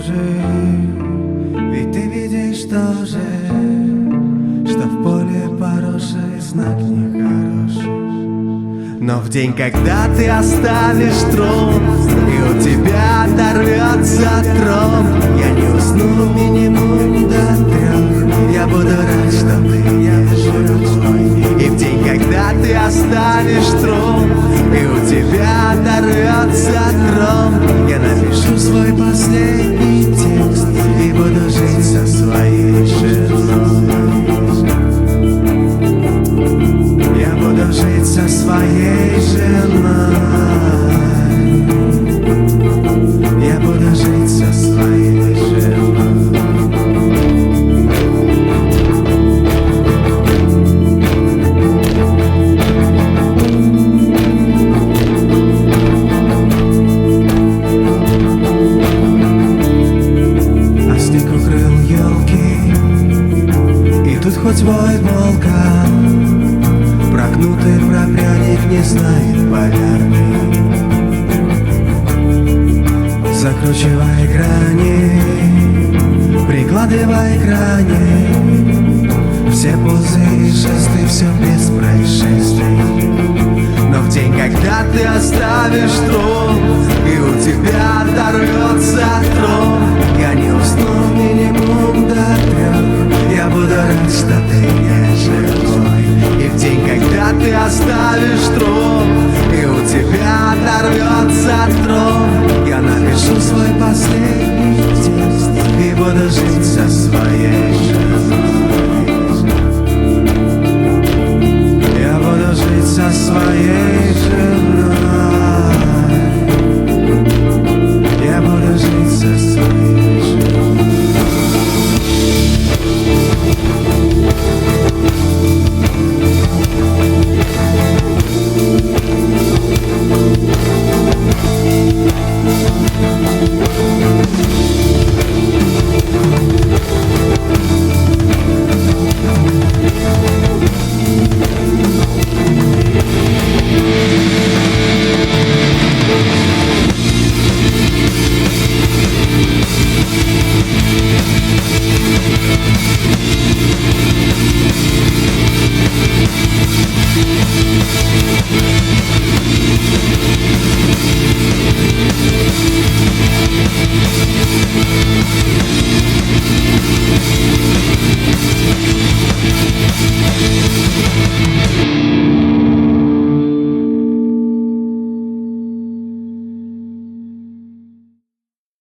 похожи, ведь ты видишь тоже, что в поле поросший знак нехороший. Но в день, когда ты оставишь трон, и у тебя оторвется трон, я не усну минимум до 3. Я буду рад, что ты не живой. И в день, когда ты оставишь трон, и у тебя оторвется трон, я напишу свой последний текст и буду жить со своей женой. Я буду жить со своей женой. Я буду жить со своей женой. А снег укрыл елки, и тут хоть вой волка, прогнутый пропряник не знает полярный. Закручивай грани, прикладывай грани, все позы и жесты, все без происшествий. Но в день, когда ты оставишь трон, и у тебя оторвется трон, я не усну минимум до 3. Я буду рад, что ты не живой. И в день, когда ты оставишь трон, и у тебя оторвется трон, я напишу свой последний текст и буду жить со своей